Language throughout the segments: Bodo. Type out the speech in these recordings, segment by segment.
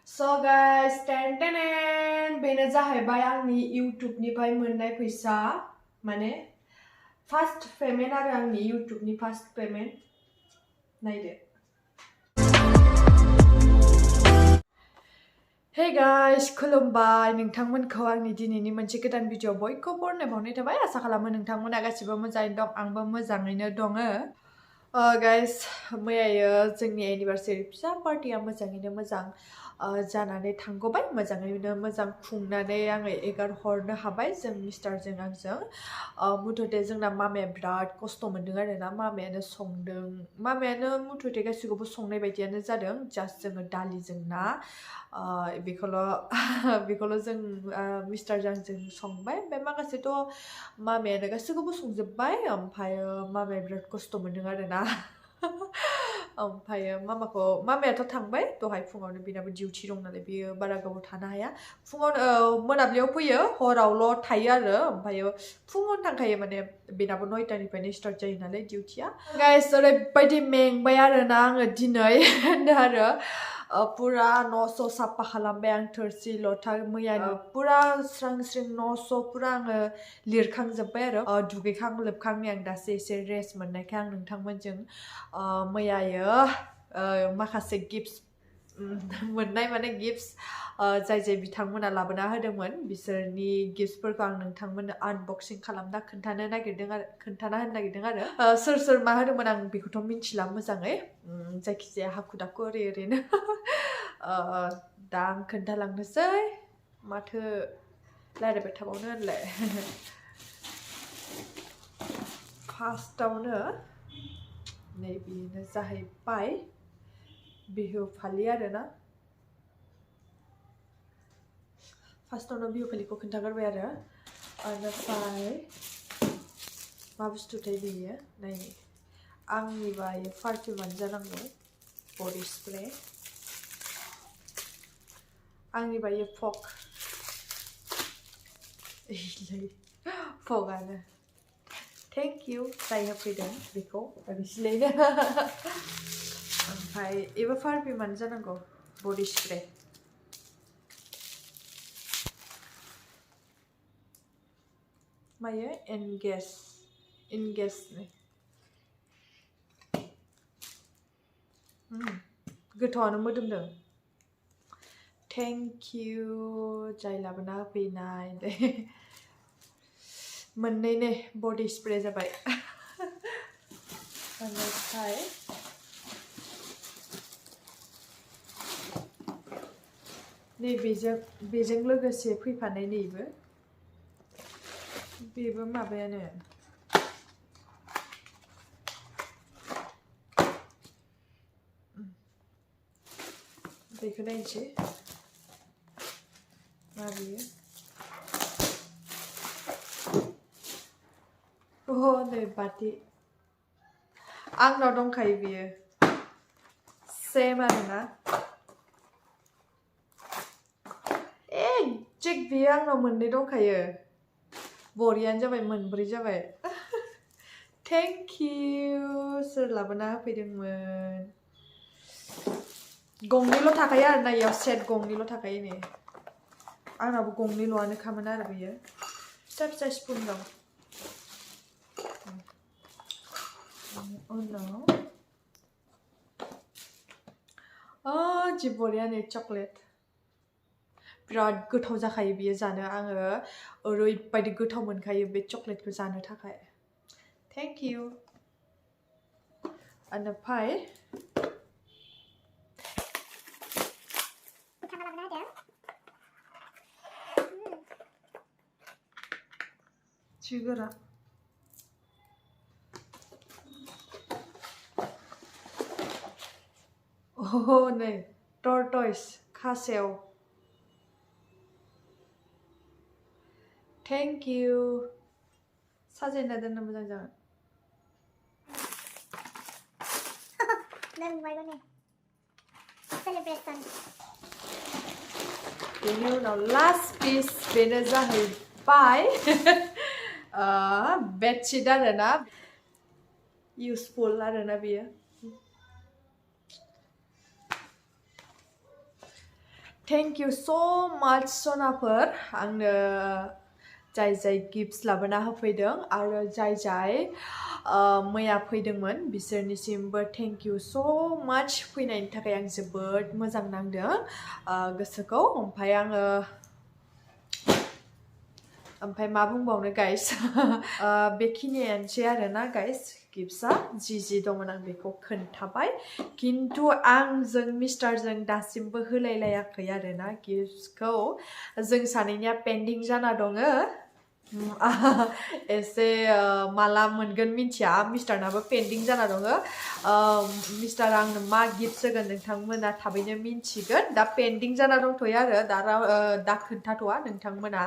So guys, बेनो जाहैबाय आंनि YouTubeनिफ्राय मोननाय फैसा माने फार्स्ट पेमेन्ट आरो आंनि YouTubeनि फार्स्ट पेमेन्ट नायदो। Hey guys, खुलुमबाय नोंथांमोनखौ आंनि दिनैनि मोनसे गोदान भिडिअ बयखौबो बरनायबावनाय थाबाय आसा खालामो नोंथांमोना गासिबो मोजाङैनो दं आंबो मोजाङैनो दङ। गाइस मैयायो जोंनि एनिभार्सारि फिसा पार्टिया मोजाङैनो मोजां जानानै थांगबाय मोजाङैनो मोजां खुंनानै आङो एगारहरनो हाबाय जों मिस्टारजों आंजों मुथते जोंना मामाया बिराद खस्थ मोनदों आरोना मामायानो संदों मामायानो मुथते गासिखौबो संनाय बायदियानो जादों जास्ट जोङो दालिजों ना बेखौल' जों मिस्टारजों आंजों संबाय ओमफ्राय माखासेथ' मामायानो गासैखौबो संजोब्बाय ओमफ्रायो मामाया बिराद खस्थ मोनदों आरोना ओमफ्रायो मामायाथ' थांबाय दहाय फुङावनो बेनाबो डिउटि दं नालाय बेयो बारा गोबाव थानो हाया फुङावनो मोनाबिलियाव फैयो हरावल' थायो आरो ओमफ्रायो फुङावनो थांखायो माने बेनाबो 9टानिफ्रायनो स्टार्ट जायो नालाय डिउटिया गाइस ओरैबायदि मेंबाय आरोना आङो दिनै होनदों आरो पुरा न'स' साफा खालामबाय आं थोरसि लथा मैयानो पुरा स्रां स्रिं न'स' पुरा आङो लिरखांजोब्बाय आरो दुगैखां लोबखांनि आं दासो एसे रेस्ट मोननायखाय आं नोंथांमोनजों मैयायो माखासे गिफ्ट्स मोननाय माने गिफ्ट्स जाय बिथांमोना लाबोना होदोंमोन बिसोरनि गिफ्ट्सफोरखौ आं नोंथांमोननो आनबक्सिं खालामना खोन्थानो होनो नागिरदों आरो सोर मा होदोंमोन आं बेखौथ' मिन्थिला मोजाङै जायखिजाया हाखु दाखु ओरैनो दा आं खोन्थालांनोसै माथो रायज्लायबाय थाबावनो होनलाय फार्स्टआवनो नैबेनो जाहैबाय बिहु फालि आरोना फार्स्टआवनो बिहु फालिखौ खोन्थाग्रोबाय आरो ओमफ्राय मा बुस्थुथाय बेयो नायनि आंनिबा इयो पारफिउमानो जानांगौ बडि स्प्रे आंनिबा इयो फगानो थेंक इउ जाय होफैदों बेखौ रिसिलायनो ओमफ्राय एबो पारफिउमानो जानांगौ बडि स्प्रे मायो इनगेस गोथावानो मोदोमदों थेंक इउ जाय लाबोना होफैनाय मोननै बडि स्प्रे जाबाय ओमफ्राय बेजों लोगोसे फैफानाय बेबो माबायानो बेखौ नायनोसै मा बेयो नै बाथि आंनाव दंखायो बेयो सेम आरोना एगजेक्ट बेयो आंनाव मोननै दंखायो बरियानो जाबाय मोनब्रै जाबाय थेंक इउ सोर लाबोना होफैदोंमोन गंनैल' थाखायो आरोना इयाव सेट गंनैल' थाखायो नै आंनाबो गंनैल'आनोखामोन आरो बेयो फिसा स्पुन दं उनाव जि बरिया नै चकलेट बिराद गोथाव जाखायो बियो जानो आङो ओरैबायदि गोथाव मोनखायो बे चकलेटखौ जानो थाखाय थेंक इउ ओमफ्राय गोरा नै टर्टइस खासेव थेंक इउ साजायना दोननो मोजां जागोन बेनि उनाव लास्ट पिस बेनो जाहैबाय बेडशीट आरोना इउजफुल आरोना बेयो Thank you so much सनाफोर आंनो जाय गिफ्ट्स लाबोना होफैदों आरो जाय मैया फैदोंमोन बिसोरनिसिमबो थेंक इउ सो माच फैनायनि थाखाय आं जोबोद मोजां नांदों गोसोखौ ओमफ्राय मा बुंबावनो गाइस बेखिनियानोसै आरोना गाइस गिफ्ट्सआ जि दंमोन आं बेखौ खोन्थाबाय खिन्थु आंजों मिस्टारजों दासिमबो होलायलायाखै आरोना गिफ्ट्सखौ जों सानैनिया पेन्डिं जाना दङ एसे माला मोनगोन मिथिया मिस्टारनाबो पेन्डिं जाना दङ मिस्टार आंनो मा गिफ्ट्स होगोन नोंथांमोना थाबैनो मिन्थिगोन दा पेन्डिं जाना दंथ'यो आरो दा खोन्थाथ'आ नोंथांमोना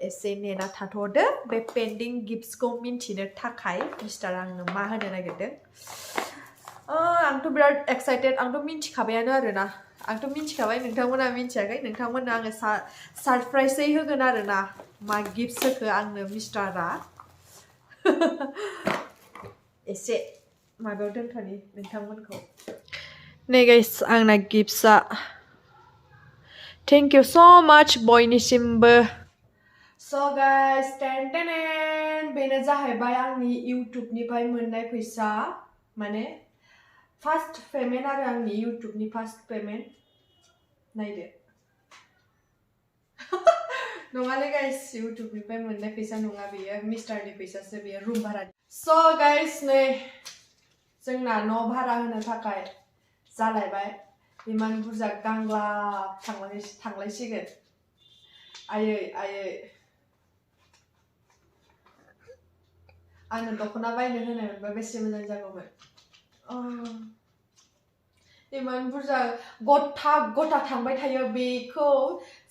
एसे नेना थाथ'दो बे पेन्डिं गिफ्ट्सखौ मिन्थिनो थाखाय मिस्टार आंनो मा होनो नागिरदों आंथ' बिराद एक्साइटेड आंथ' मिन्थिखाबायानो आरोना आंथ' मिन्थिखाबाय नोंथांमोना मिन्थियाखै नोंथांमोननो आङो सारप्राइजै होगोन आरोना मा गिफ्ट्स होखो आंनो मिस्टारा एसे माबायाव दोनथ'नि नोंथांमोनखौ नै गाइस आंना गिफ्ट्सआ थेंक इउ सो माच बयनिसिमबो So guys, बेनो जाहैबाय आंनि इउटुबनिफ्राय मोननाय फैसा माने फार्स्ट पेमेन्ट आरो आंनि इउटुबनि फार्स्ट पेमेन्ट नायदो नङालै गाइस इउटुबनिफ्राय मोननाय फैसा नङा बेयो मिस्टारनि फैसासो बेयो रुम भारा स' गाइस नै जोंना न' भारा होनो थाखाय जालायबाय इमान बुरजा गांलाब थांलायसिगोन आयै आंनो दख'ना बायनो होनाय मोनबा बेसे मोजां जागौमोन इमान बुरजा गथा थांबाय थायो बेखौ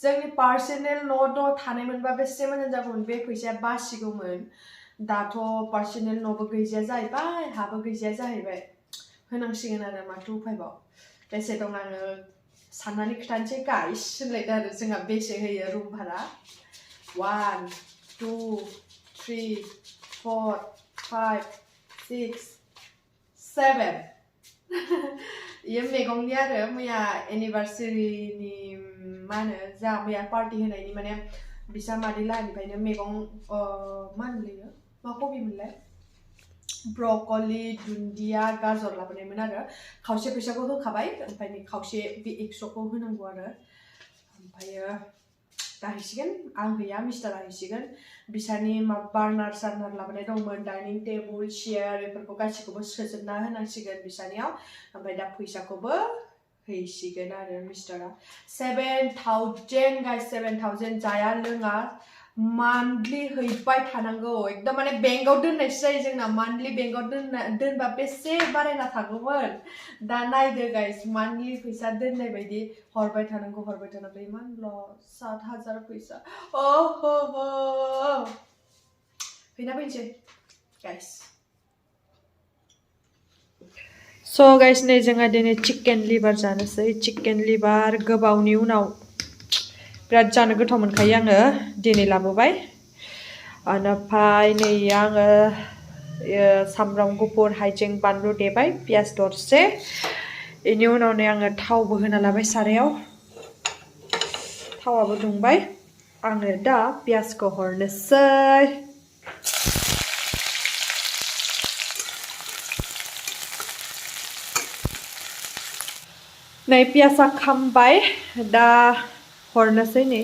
जोंनि पार्सनेल न' थानाय मोनबा बेसे मोजां जागौमोन बे फैसाया बासिगौमोन दाथ' पार्सनेल न'बो गैजाया जाहैबाय हाबो गैजाया जाहैबाय होनांसिगोन आरो माथो उफायबाव बेसे दं आङो साननानै खोथानोसै गाइस होनलायदो आरो जोंहा बेसे होयो रुम भारा 1 2 3 4 5 6 7 ये मैगंनि आरो मैया एनिभार्सारिनि मा होनो जा मैया पार्टी होनायनि माने बिसा मादैलाहानिफ्रायनो मैगं मा होनलायो मा कबि मोनलाय ब्रकलि दुन्दिया गाजर लाबोनायमोन आरो खावसे फैसाखौ होखाबाय ओमफ्राय खावसे बे 100खौ होनांगौ आरो ओमफ्रायो दा हैसिगोन आं हैया मिस्टारा हैसिगोन बिसानि मा बार्नार सार्नार लाबोनाय दंमोन डाइनिं टेबल चेयार बेफोरखौ गासिखौबो सोजोबना होनांसिगोन बिसानियाव ओमफ्राय दा फैसाखौबो हैसिगोन आरो मिस्टारा 7000 गाइस 7000 जाया लोङा मान्थलि हैबाय थानांगौ एकदम माने बेंकआव दोननायसो जायो जोंना मान्थलि बेंकआव दोनबा बेसे बारायना थागौमोन दा नायदो गाइस मान्थलि फैसा दोननाय बायदि हरबाय थानांगौ इमान लस 7000 फैसा फैना फैनोसै गाइस स' गाइस नै जोंहा दिनै चिकेन लिभार जानोसै चिकेन लिभार गोबावनि उनाव बिराद जानो गोथाव मोनखायो आङो दिनै लाबोबाय ओमफ्राय नै आङो सामब्राम गुफुर हाइजें बानलु देबाय पियाज दरसे बेनि उनाव नै आङो थावबो होना लाबाय सारायाव थावाबो दुंबाय आङो दा पियाजखौ हरनोसै नै पियाजा खामबाय दा हरनोसै नै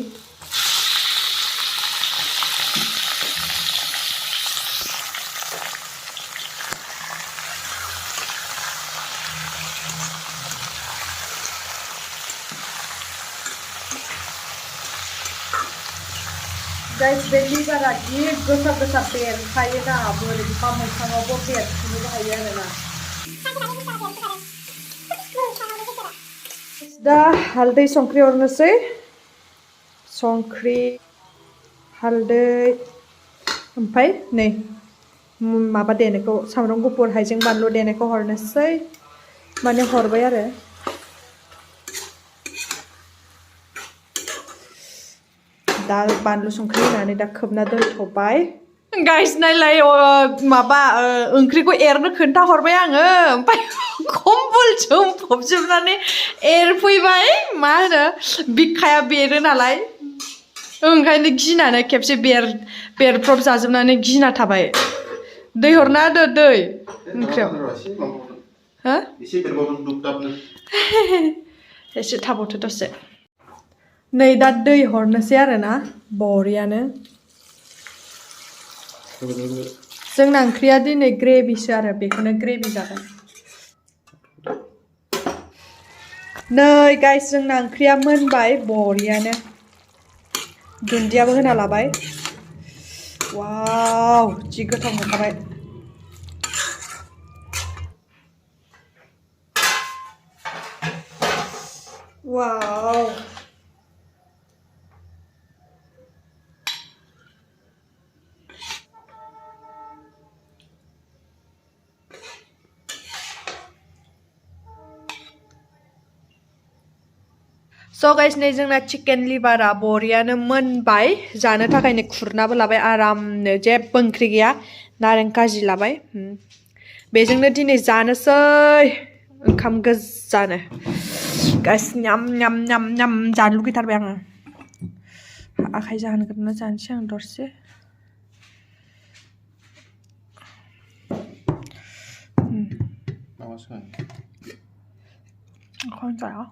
गाइस बे लिभारा जि गोसा बेरखायोना बोरैबा मोखाङावबो बेरफुनोबो हायो आरोना दा हालदै संख्रि हरनोसै संख्रि हालदै ओमफ्राय नै माबा देनायखौ सामब्राम गुफुर हाइजें बानलु देनायखौ हरनोसै माने हरबाय आरो दा बानलु संख्रि होनानै दा खोबना दोनथ'बाय गाइस नायलाय माबा ओंख्रिखौ एरनो खोन्था हरबाय आङो ओमफ्राय खम जोंफबजोबनानै एरफैबाय मा होनो बिखाया बेरो नालाय ओंखायनो गिनानै खेबसे बेरफ्रब जाजोबनानै गिना थाबाय दै हरना होदो दै ओंख्रियाव हो एसे थाबावथो दसे नै दा दै हरनोसै आरोना बरियानो जोंना ओंख्रिया दिनै ग्रेभिसो आरो बेखौनो ग्रेभि जागोन नै गाइस जोंना ओंख्रिया मोनबाय बरियानो दुन्दियाबो होना लाबाय वाव जि गोथाव मोनखाबाय वाव स' गाइस नै जोंना चिकेन लिभारा बरियानो मोनबाय जानो थाखाय नै खुरनाबो लाबाय आरामनो जेबो ओंख्रि गैया नारें खाजि लाबाय बेजोंनो दिनै जानोसै ओंखाम गोजानो गाइस न्याम न्याम न्याम न्याम जानो लुगैथारबाय आङो आखाइ जाहोनग्रोना जानोसै आं दरसे आखाइ जाया